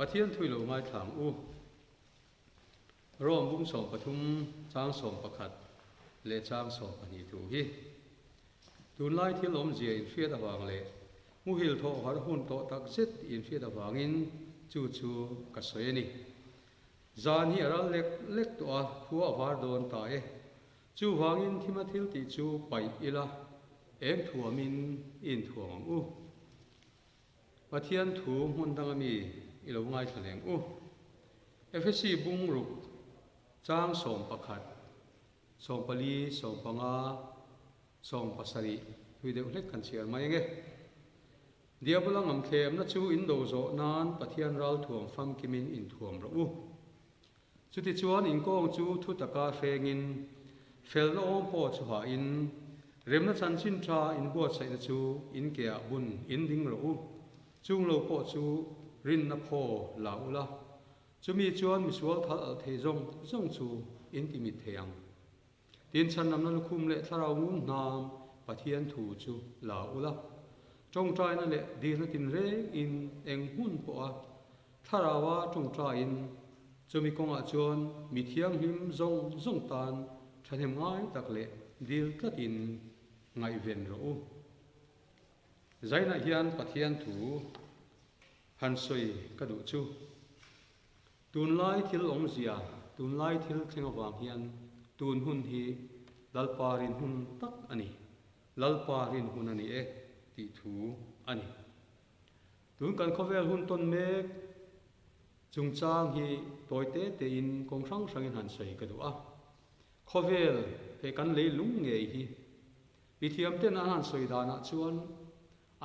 pathian thui lo ngai thang u rom bung som pathum chang som pakhat le chang som pani tu hi tun lai thil om zia in fiat awang le mu hil tho har hun to tak zet in fiat awangin chu ka soi ni zan hi ara lek to a khua war don ta e chu wangin thimathil ti chu pai ila em thuamin in thuang u pathian thu mun dangami ilo ngai thaleng u FSC bung ruk chang som pakhat som pali som panga som pasari hui de lek kan chiar mai nge dia bulang am thlem na chu in do zo nan pathian ral thuam fam kimin in thuam ro u chuti chuan in kong chu thu taka fengin fel no om po chu ha in remna chan chin tra in bo sai na chu in ke a bun in ding ro u chung lo po chu rin na pho la u la chumi chuan mi sual thal al thei zong chu in ti mi theang tin chan nam na lukhum le tharau ngum nam pathian thu chu la u la trong trai na le di na tin re in eng hun po a tharawa trong trai in chumi kong a chuan mi thiang him zong tan thanem ngai tak le dil tlatin ngai ven ro u zaina hian pathian thu han soi ka du chu tun lai thil ong zia tun lai thil theng awang hian tun hun hi lalparin hun tak ani lalparin hun ani e ti thu ani tun kan khovel hun ton mek chung chang hi toite te in kong sang in han soi ka du a khovel he kan le lung nge hi pithiam ten an han soi dana chuan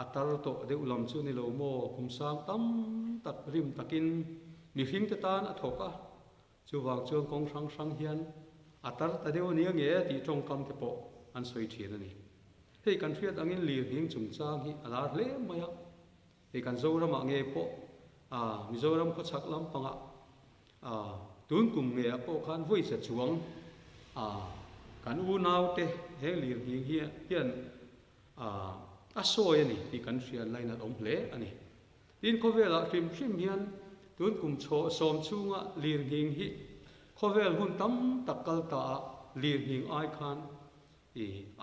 atar to de ulam chu ni lo mo kum sang tam tak rim takin mi hring te tan a thoka chu wang chuang kong sang hian atar ta deu ni nge ti tong kam te po an soi thien ani hei kan fiat angin li hing chung chang hi alar le maya hei kan zo rama nge po mizoram ko chak lam panga tun kum nge po khan voi se chuang kan u nau te he li hing hian asoi ani ti kan rian lain at om hle ani tin khovela trim hian tun kum cho som chunga lir hing hi khovel hun tam takal ta lir hing ai khan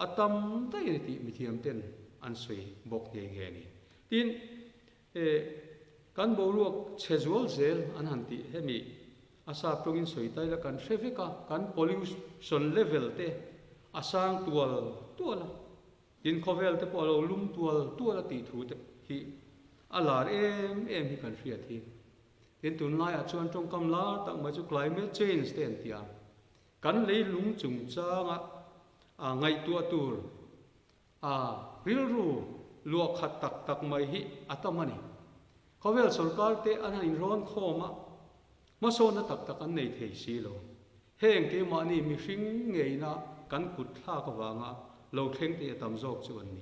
atam tai ti mi thiam ten an soi bok nge nge ni tin kan bo ruak chezual zel an han ti hemi asa prongin soi tai la kan traffica kan pollution level te asang tuala tin khovel te polo lum tuala ti thu te hi alar em hi kan ria thi tin tun lai a chuan tong kam la tak ma chu climate change ten tia kan lei lung chung changa ngai tu tur ril ru luak khat tak mai hi atamani khovel sarkar te an in ron khoma ma so na tak an nei thei si lo heng ke ma ni mi hring ngeina kan kut thla ka wanga lo thleng te tam jok chuan ni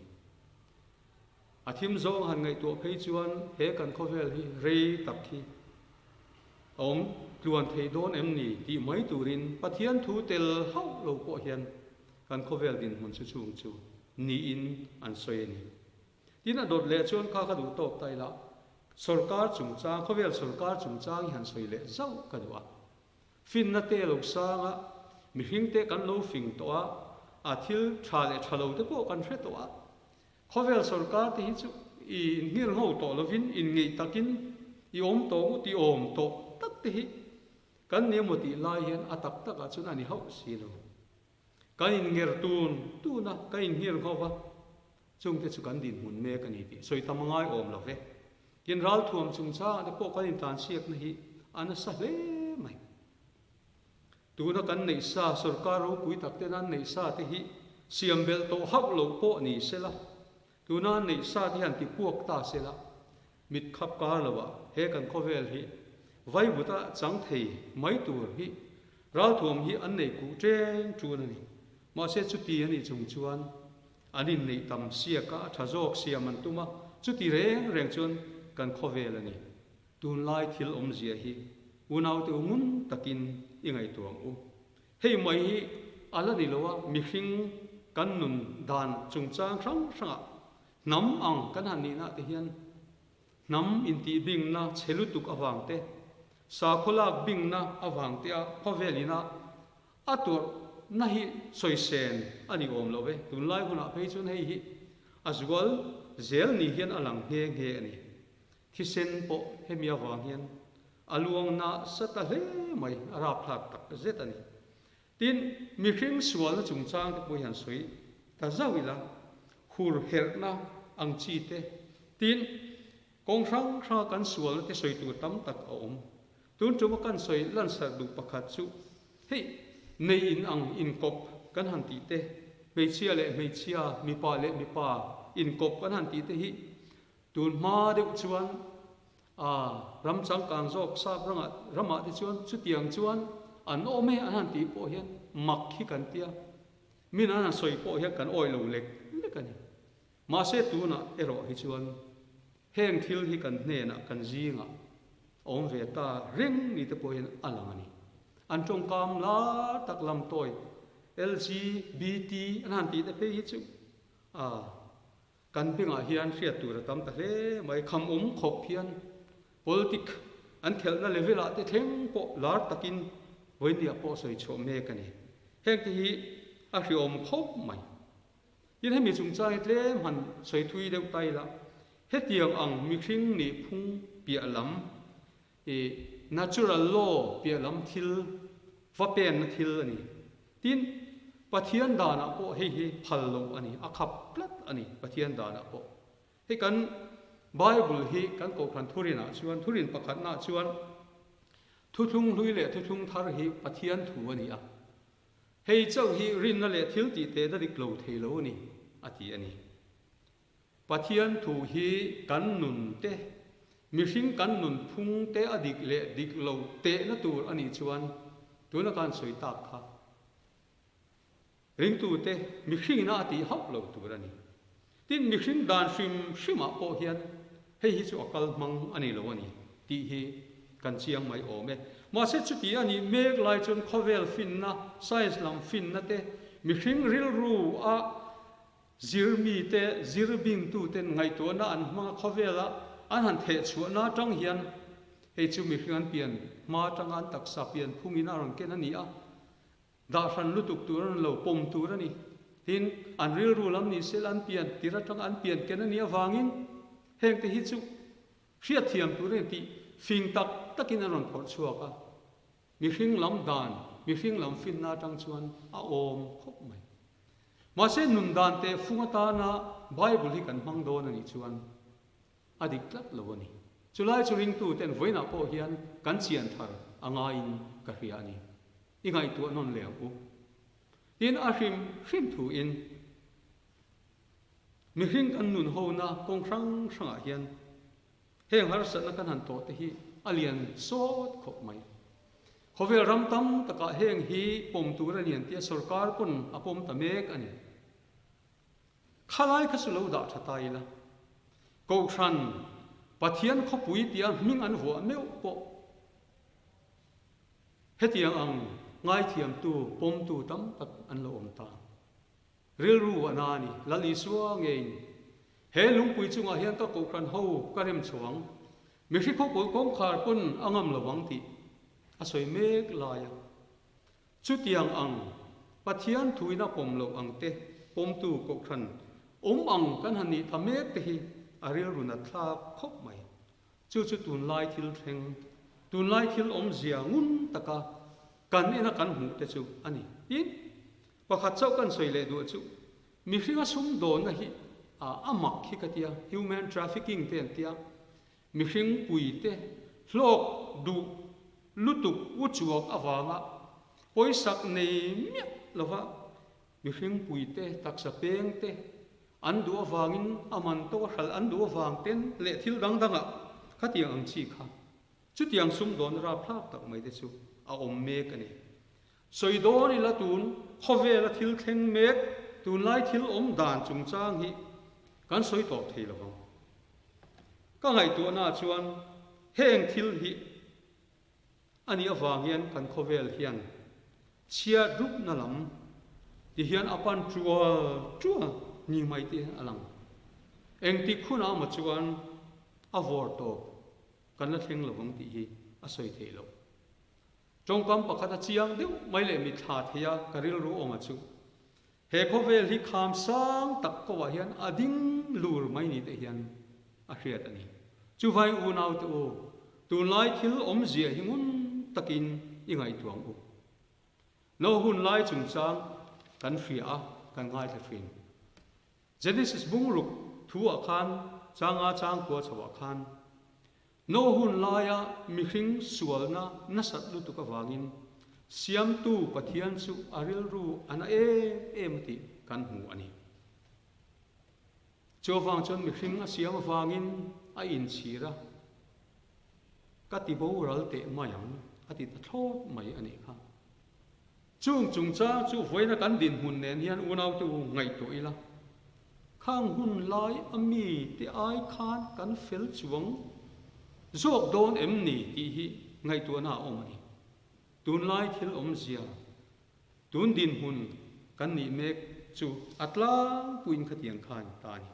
athim zong han ngai to phei chuan he kan khovel hi rei tak thi om tluan thei don em ni ti mai turin pathian thu tel hau lo po hian kan khovel din mun chu chung chu ni in an soi ni tin a dot le chuan kha du tok tai la sarkar chung chang khovel sarkar chung chang han soi le zau ka duwa fin na te lok sanga mi hing te kan lo fing to a thil tha le thalo te po kan hre to a khovel sarkar te hi chu i ngil ho to lovin in ngei takin i om to ti om to tak te hi kan ne mo ti lai hian atak taka chun ani ho si lo kan in nger tu na kan in hir ho wa chung te chu kan din mun me kan ni ti soi tamangai om lo ve kin ral thuam chung cha te po kan in tan siak na hi ana sa le mai tu na kan nei sa sarkar ro pui tak te nan nei sa te hi siam bel to hak lo po ni sela tu na nei sa ti han ti puak ta sela mit khap ka lawa he kan khovel hi vai buta chang thei mai tur hi ral thuam hi an nei ku tren tu na ni ma se chu ti ani chung chuan anin nei tam sia ka thazok siam an tuma chu ti reng chuan kan khovel ani tun lai thil om zia hi unau te umun takin ingai tuang u hei mai hi ala ni lowa mi hring kan nun dan chung chang sang nam ang kan han ni na te hian nam in ti bing na chelutuk awang te sa kholak bing na awang te a phavelina atur nahi soisen ani om love tunlai huna phei chun hei hi azgol zel ni hian alang he nge ani thisen po hemia wang hian aluang na sata hle mai ara phlak tak zet ani tin mi hring sual na chungchang te po hian soi ta zawila hur herna ang chi te tin kong rang ra kan sual te soi tu tam tak a om tun chu kan soi lan sa du pakhat chu hei nei in ang in kop kan han ti te meichia le meichia mi pa le mi pa in kop kan han ti te hi tun ma de chuan ram chang kang jok sa ranga rama te chuan chu tiang chuan an ome an han ti po hian mak hi kan tia min an soi po hian kan oi lo lek lekani ma se tu na ero hi chuan heng thil hi kan hne na kan zinga om ve ta reng ni te po hian alang ani an trong kam la tak lam toy LGBT an han ti te pe hi chu kan pinga hian hriat tur tam ta hle mai kham khop hian politic an thel na level a te thleng po lar takin voinia po soi chho me kani heng ti hi a hriom khop mai yin hemi chung chang tlem han soi thui deuh tai la hetiang ang mi hring ni phung pia lam natural law pia lam thil va pen na thil ani tin pathian dana po hei phal lo ani akhap plat ani pathian dana po he kan bible hi kan ko khan thurina chuan thurin pakhat na chuan thuthung hlui le thuthung thar hi pathian thu ani a hei chau hi rin na le thil ti te da dik lo thei lo ani ati ani pathian thu hi kan nun te mi hring kan nun phung te adik le dik lo te na tur ani chuan tuna kan soi tak kha ring tu te mi hring na ati hap lo tur ani tin mi hring dan shima po hian hei hi chu akal mang ani lo ani ti hi kan chiang mai ome ma se chu ti ani mek lai chon khovel fin na size lam fin na te mi hring ril ru a zirmi te zirbing tu ten ngai to na an hmanga khovela an han the chu na tang hian hei chu mi hring an pian ma tang an tak sa pian phungina rang ken ani a da ran lutuk tur an lo pom tur ani tin an ril ru lam ni sel an pian tira tang an pian ken ani awangin heng te hi chu hriat thiam tur ti fing tak takin an khor chuaka mi hring lam dan mi hring lam fin na tang chuan a om khop mai ma se nun dan te fungata na bible hi kan mang don ani chuan adik tlat lo ani chulai churing tu ten voina po hian kan chian thar anga in ka hria ani ingai tu non leu u tin a hrim thu in mi hring kan nun ho na kong rang hian heng har sat na kan han to te hi alian sot khop mai khovel ram tam taka heng hi pom tur anian tia sarkar pun apom ta mek ani khalai khasulo da thatai la ko thran pathian khopui tia ming an huwa meu po hetiang ang ngai thiam tu pom tu tam tak an lo om ta ril ru anani lali suwa ngein he lungpui chunga hian ka ko thran ho ka rem chuang mi hri kho pol kom khar pun angam lawang ti asoi mek laya chu tiang ang pathian thuina pom lo ang te pom tu ko thran ang kan hani thamek te hi aril runa thla khop mai chu tun lai thil thleng tun lai thil om zia ngun taka kan ena kan hu te chu ani in pakhat chau kan soi le du chu mi hringa sum don na hi amak hi katia human trafficking te tia mi hring pui te hlok du lutuk uchuak awanga poisak nei mia lova mi hring pui te taksa peng te an du awangin aman to hral an du awang ten le thil dangdanga khatiang ang chi kha chu tiang sum don ra phlak tak mai te chu a om mek ani soidoni la tun khovela thil thleng mek tun lai thil om dan chung chang hi kan soi tok thei lawang ka ngai tu na chuan heng thil hi ani awang hian kan khovel hian chia rup na lam ti hian apan chua ni mai ti alang eng ti khuna ma chuan avorto kan la theng lovang ti hi asoi theilo trong kam pakhat a chiang deuh mai le mi thla theia karil ru oma chu he khovel hi kham sang tak ko wa hian ading lur mai ni te hian a hriat ani chu vai u nau te o tun lai thil om zia hi ngun takin ingai tuang u no hun lai chung chang kan hria kan ngai the fin Genesis bung ruk thu a khan changa chang ko chawa khan no hun laia mi hring sualna nasat lu tu ka wangin siam tu pathian chu aril ru ana em ti kan hu ani chowang chon mi hring a siam wangin a in chira ka ti bo ral te mayang ati ta thot mai ani kha chung cha chu voina kan din hun nen hian unau tu ngai to ila khang hun lai ami te ai khan kan fel chuang zok don em ni ti hi ngai tu na om ani tun lai thil om zia tun din hun kan ni mek chu atla puin khatiang khan ta ni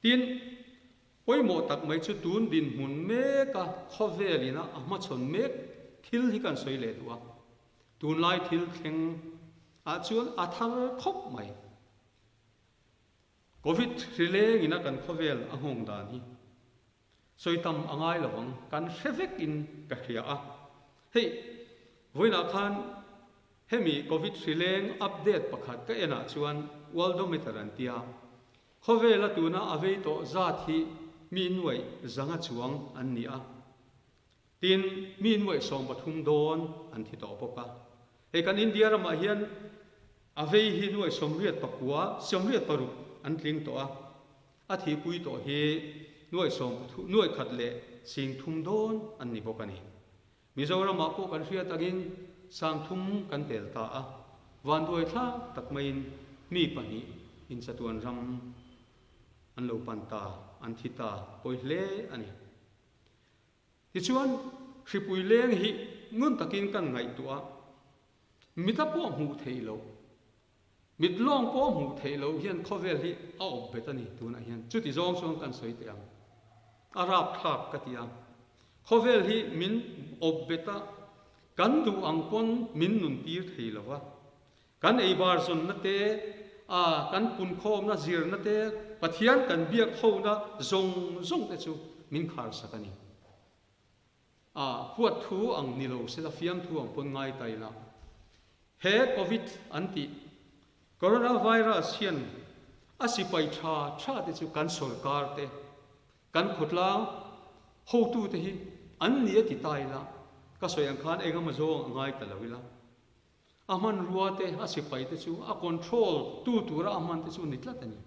tin poi mo tak mai chu tun din hun me ka khovelina ama chon mek thil hi kan soi le duwa tun lai thil thleng a chuan athar khop mai covid rileng ina kan khovel a hong dan hi soitam angai lawang kan hevek in ka hria a hei voina khan hemi covid rileng update pakhat ka ena chuan worldometer an tia khovela tuna avei to zathi min wai zanga chuang an ni a tin min wai som pathum don an thi to poka he kan india rama hian avei hi nuai somriat pakua somriat paru an tling to a thi pui to he nuai som thu nuai khat le sing thum don an ni bokani mizoram po kan hria tagin sang thum kan tel ta a wan doi tha takmain mi pani in chatuan ram an lo panta an thita poi hle ani ti chuan hripui leng hi ngun takin kan ngai tua mita po mu theilo mit long po mu theilo hian khovel hi a op betani tuna hian chuti zong song kan soi te ang arab thak katia khovel hi min op beta kan du angpon min nun tir theilowa kan ei bar zon na te a kan pun khom na zir na te pathian kan biak ho na zong te chu min khar sakani a huat thu ang nilo se la fiam thu ang pon ngai tai la he covid anti coronavirus hian asipai tha te chu kan sarkar te kan khutla ho tu te hi an ni ti tai la ka soyang khan engama zong ngai ta lawila aman ruate asipai te chu a control tu ra aman te chu nitlatani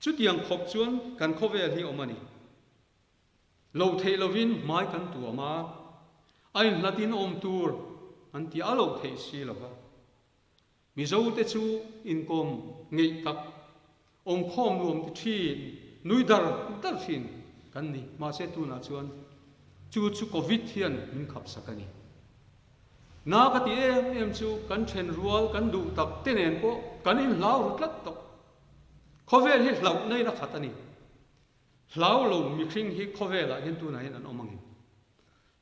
chu tiang khop chuan kan khovel hi omani lo thei lovin mai kan tu ama ai latin om tur anti alo thei si lova mizo te chu income ngei tak om khom nuam ti thi nui dar thin kan ni ma se tu na chuan chu covid hian min khap sakani na ka ti em chu kan then rual kan du tak tenen ko kan in lau rutlat to khovel hi hlau nei na khatani hlau lo mi khring hi khovela hin tu na hin an omangin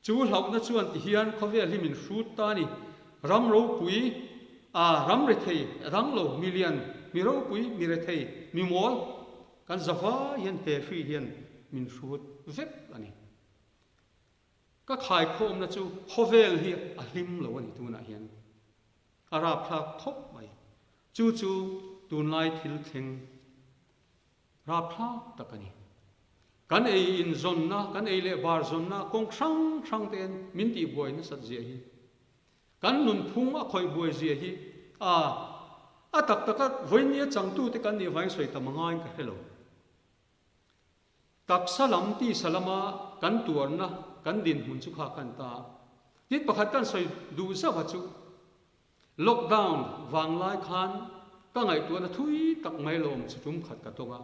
chu hlau na chuan ti hian khovel hi min hrut ta ni ram ro pui a ram re thei rang lo million mi ro pui mi re thei mi mol kan zafa hian he free hian min hrut vep ani ka khai khom na chu khovel hi a hlim lo ani tu na hian arab thak thop mai chu tun lai thil theng ra phla takani kan ei in zon na kan ei le bar zon na kong sang ten min ti boy na sat zia hi kan nun phung a khoi boy zia hi a tak voinia chang tu te kan ni vai soi ta mangai ka hello tak salam ti salama kan tuar na kan din hun chu kha kan ta tit pakhat kan soi du sa wa chu lockdown wang lai khan ka ngai tu na thui tak mai lom chutum khat ka tonga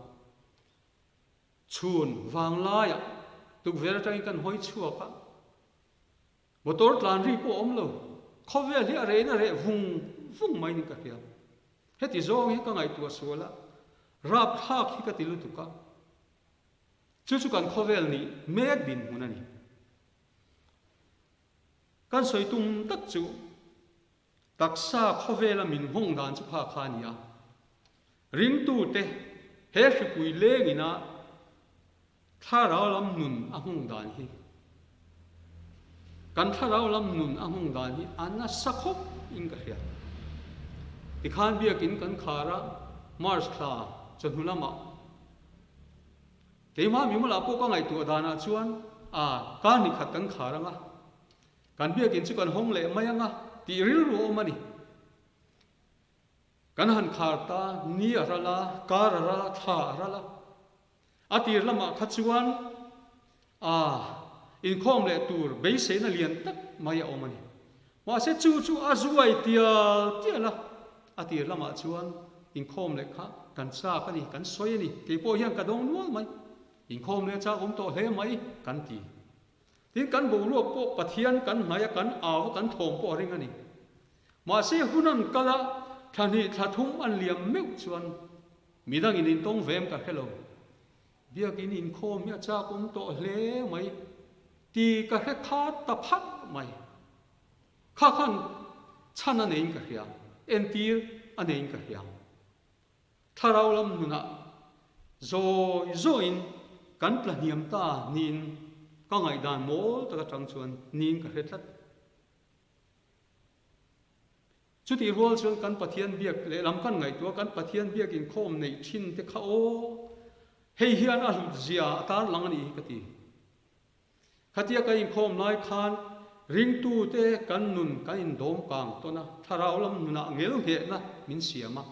chun wang lai tu ver tang kan hoi chua ka motor tlan ri po om lo khovel hi are na re vung mai ni ka hia heti zong hi ka ngai tu suala rap hak hi ka tilu tu ka chu kan khovel ni mek din hunani kan soi tum tak chu taksa khovela min hong dan chu pha khania ring tu te he shi pui le ngina tharau lam nun a hong dan hi kan tharau lam nun a hong dan hi anna sakhop in ka hria ti khan biakin kan khara mars kha chunulama keima mi mula po ka ngai tu dana chuan ka ni khat kan kharanga kan biakin chu kan hong le mayanga ti ril ro mani kan han kharta ni arala karara tha arala atir lama khachuan in khom le tur be se na lian tak maya omani ma se chu azuai tiala atir lama chuan in khom le kha kan sa ka ni kan soi ni ke po hian ka dong nual mai in khom le cha to hle mai kan ti tin kan bo lu po pathian kan maya kan aw kan thom po ring ani ma se hunan kala thani thathum an liam meu chuan midang in tong vem ka hello biakin in khom ya cha to hle mai ti ka he kha ta phat mai kha khan chan an ein ka hiam en tir an ein ka hiam tharau lam nuna zo in kan planiam ta nin ka ngai dan mol ta tang chuan nin ka he thlat chuti rol chuan kan pathian biak le lam kan ngai tu kan pathian biak in khom nei thin te kha o hei hian a lut zia tar lang ani ka ti khatia ka in khom lai khan ring tu te kan nun kan in dom kang to na tharau lam nuna ngel he na min siama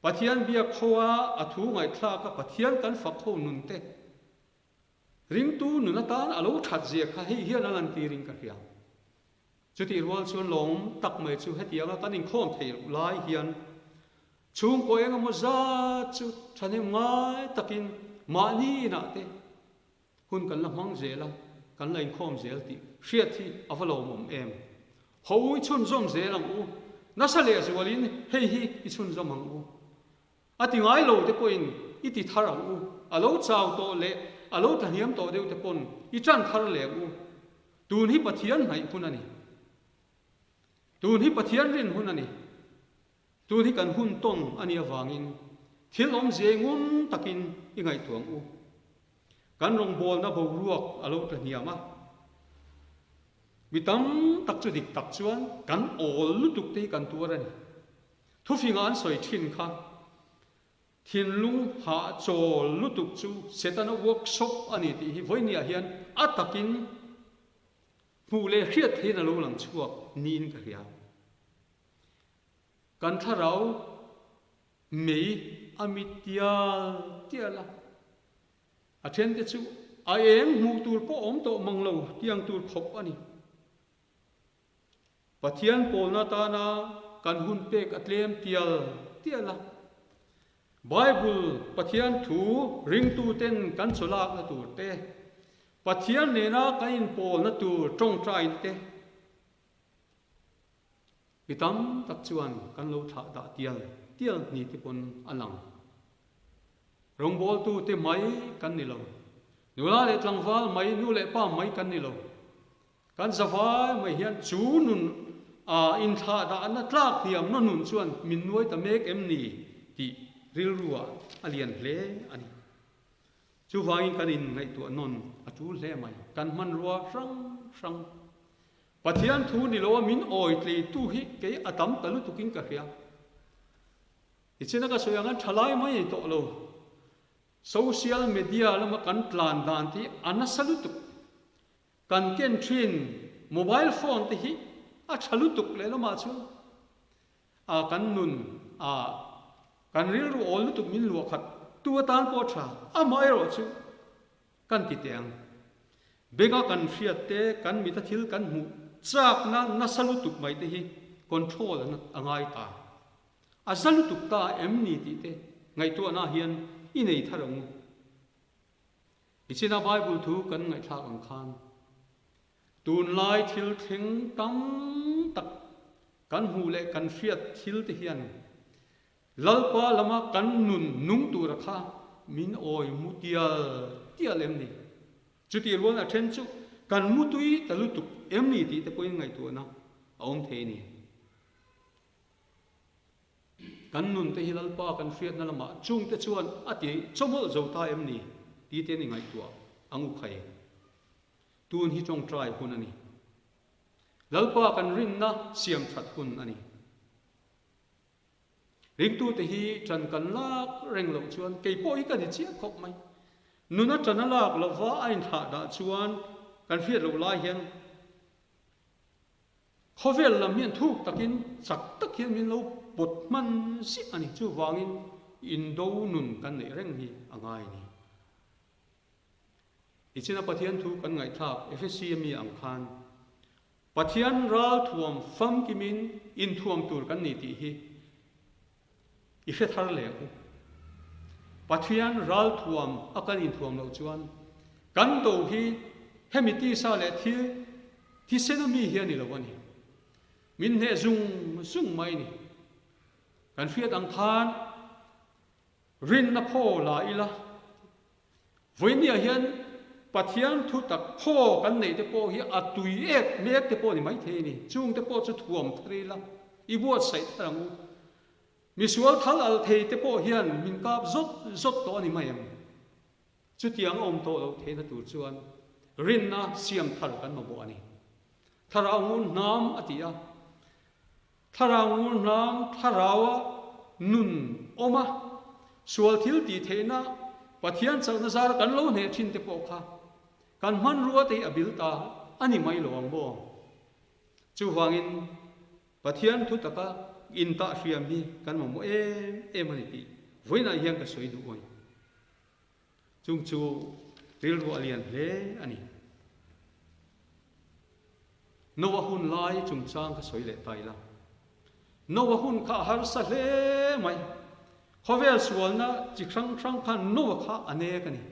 pathian biak khowa athu ngai thla ka pathian kan fakho nun te ring tu nuna tan alo that zia kha hei hian alan ti ring ka hiam chuti rol chuan lom tak mai chu hetianga kan in khom thei lai hian chung ko enga mo za chu thane ngai takin mani na te hun kan la mang zela kan la in khom zel ti hriat thi avalo mom em hoi chun zom zelang u nasale azwalin hei hi I chun zomang u ati ngai lo te poin iti tharang u alo chau to le alo thaniam to deu te pon I chan thar le u tun hi pathian nai hunani tun hi pathian rin hunani tun hi kan hun tong ani awangin thil om zengun takin ingai tuang u kan rong bol na bo ruak alo thaniama mitam tak chu dik tak chuan kan ol lu tuk te kan tuarani thu finga an soi thin kha thin lung ha chol lu tuk chu setana workshop ani ti hi voinia hian atakin pule hriat theina lo lang chuak nin ka ria kan tharau mei tiala athen te chu aem mu tur po om to manglo tiang tur khop ani pathian polna ta na kan hun pek atlem tiala bible pathian thu ring tu ten kan cholak na tur te pathian ne na kain pol na tur tong trai te itam tak chuan kan lo tha da tial ni ti pon alang rong bol tu te mai kan ni lo nula le tlangwal mai nu le pa mai kan ni lo kan zawai mai hian chu nun in tha da na tlak thiam no nun chuan min nuai ta mek em ni ti ril ruwa alian hle ani chu wangin kan in ngai tu non atu hle mai kan man ruwa sang pathian thu ni lo min oi tli tu hi ke atam talu tuking ka hria ichina ka soyanga thalai mai to lo social media lama kan tlan dan ti anasalutuk kan ken thin mobile phone ti hi a thalutuk le lama chu kan nun kan ril ru ol tuk min lu khat tu tan po tha a mai ro chu kan ti teng bega kan hriat te kan mi ta thil kan mu chak na nasalutuk mai te hi control na angai ta azalutuk ta em ni ti te ngai tu na hian I nei tharang ichina bible thu kan ngai thak ang khan tun lai thil thing tam tak kan hu le kan hriat thil te hian lalpa lama kan nun nung tu rakha min oi tial em ni chu ti luan a then chu kan mutui talutuk em ni ti te poin ngai tu na om the ni kan nun te hilal pa kan fiat na lama chung te chuan ati chomol zo ta em ni ti te ni ngai tu angu khai tun hi chong trai hun ani lalpa kan rin na siam that hun ani ring tu te hi tran kan lak reng lo chuan ke po hi kan chi khop mai nuna tran lak lo wa ain tha da chuan kan fiat lo lai hian khovel lam hian thuk takin sak tak hian min lo bot man si ani chu wangin indo nun kan nei reng hi angai ni ichina pathian thu kan ngai thak FSC mi ang khan pathian ral thuam fam kimin in thuam tur kan ni ti hi i fe thar le ku pathian ral thuam akan in thuam lo chuan kan do hi hemiti sa le thi senami hi ani lo ani min he zung mai ni kan fiat ang khan rin na pho la ila voinia hian pathian thu tak pho kan nei te po hi atui ek mek te po ni mai the ni chung te po chu thuam thri la i buat sai thangu misual thal al thei te po hian min kap zot to ni mai am chu tiang om to lo the na tur chuan rin na siam thal kan ma bo ani tharangun nam atia tharangun nam tharawa nun oma sual thil ti theina pathian chau na zar kan lo ne thin te po kha kan man ruwa te abilta ani mai lo ang bo chu wangin pathian thu taka in ta hriam hi kan mo em ani ti voina hian ka soi du oi chung chu ril ru alian hle ani nowa hun lai chung chang ka soi le tai la nowa hun kha har sa hle mai khovel sual na chi khrang khan nowa kha ane ka ni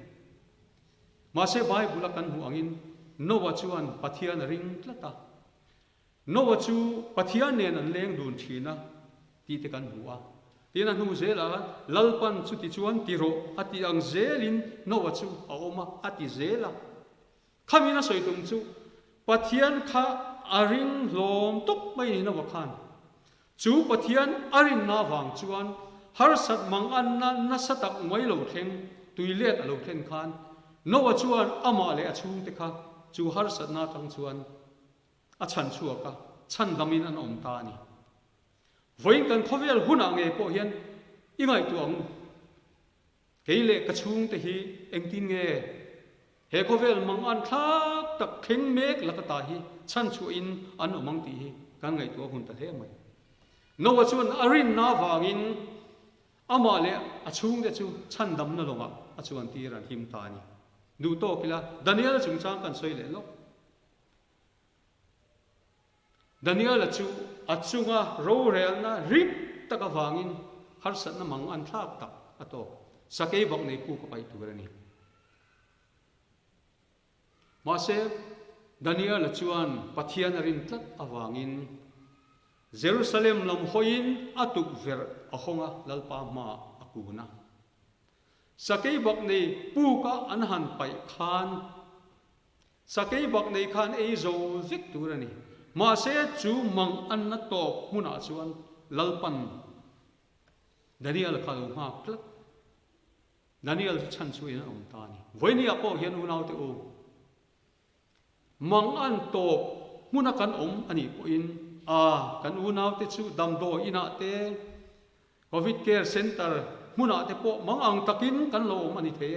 ma se bible kan hu angin nowa chuan pathian ring tlata nowa chu pathian nen an leng dun thina ti te kan huwa tina nu zela lalpan chu ti chuan ti ro ati ang zelin nowa chu a oma ati zela khamina soitum chu pathian kha aring lom tok mai ni nowa khan chu pathian arin na wang chuan har sat mang an na satak mai lo theng tuilet lo theng khan nowa chuan ama le achung te kha chu har sat na tang chuan a chan chuwa ka chan damin an om ta ni voin kan khovel huna nge po hian ingai tu ang keile ka chung te hi engtin nge he khovel mang an thak tak kheng mek lakata hi chan chu in an omang ti hi kan ngai tu hun ta the mai nowa chuan arin na wangin ama le achung de chu chan dam na longa achuan ti ran him ta ni du to kila Daniel chung chang kan soi le lo Daniel achu achunga ro rel na rip taka wangin har sat na mang an thak tak ato sakei bak nei pu ka pai tu rani ma se Daniel achuan pathian rin tlat awangin Jerusalem lam hoin atuk ver ahonga lalpa ma akuna sakei bak nei pu ka anhan pai khan sakei bak nei khan ei zo zik tu rani ma se chu mang an na to muna chuan lalpan Daniel khalu ma klak Daniel chan chu ina om ta ni voini apo hian unau te o mang an to muna kan om ani po in kan unau te chu dam do ina te covid care center muna te po mang ang takin kan lo om ani the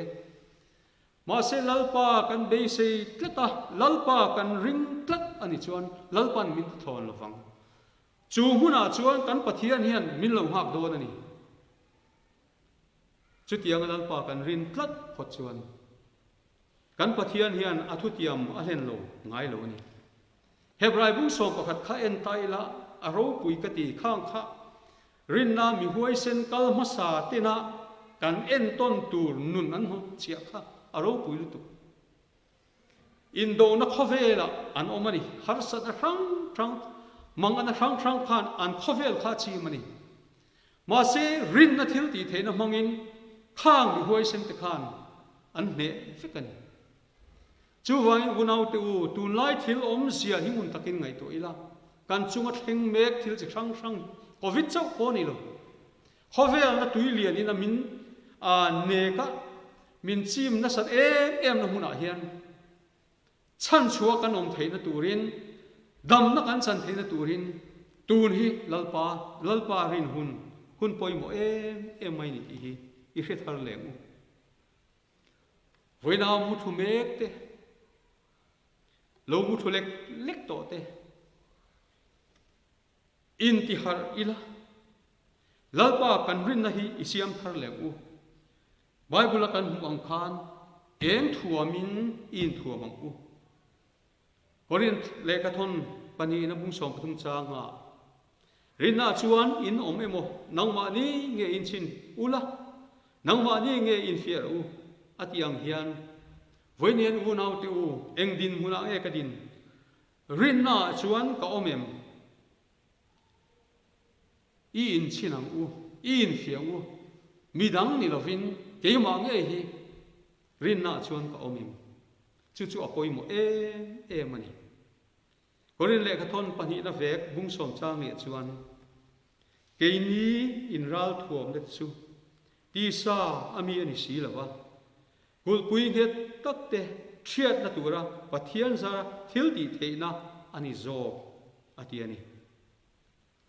ma se lalpa kan be se tlata lalpa kan ring tlat ani chuan lalpan min thon lovang chu huna chuan kan pathian hian min lo hak do ani chu tiang lalpa kan rin tlat phot chuan kan pathian hian athutiam a hlen lo ngai lo ani hebrai bung so pakhat kha en taila aro pui kati khang kha rin na mi huai sen kal masa tina kan en ton tur nun an ho chia kha aro pui lu tu indo na khovela an omani har sa na rang mang an rang khan an khovel kha chi mani ma se rin na thil ti theina mangin khang mi huai sem te khan an ne fikani chu wangin gunau te u tun lai thil om zia hi mun takin ngai to ila kan chunga thleng mek thil chi sang sang covid chau ko ni lo khovel na tui lian in a min a ne ka min chim na sat em na huna hian chan chua kan om theina turin dam na kan chan theina turin tun hi lalpa rin hun poimo em mai ni hi i hre thar lemu voina mu thu mek te lo mu thu lek to te in ti har ila lalpa kan rin na hi isiam thar lemu bible kan hu ang khan eng thuamin in thuamang u Korin lekathon pani na bung som pathum changa rina chuan in om emo nangma ni nge in chin ula nangma ni nge in fier u atiang hian voinian u nau te u engdin huna e kadin rina chuan ka omem in chinang u in fiang u midang ni lovin keima nge hi rina chuan ka omem chu apoi mo mani korin le khathon pani na vek bung som chang ni chuan keini in ral thuam le chu ti sa ami ani si lawa hul pui nge tak te thiat na tura pathian za thil ti theina ani zo ati ani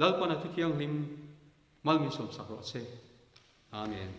lalpana thu thiang lim malmi som sakro che amen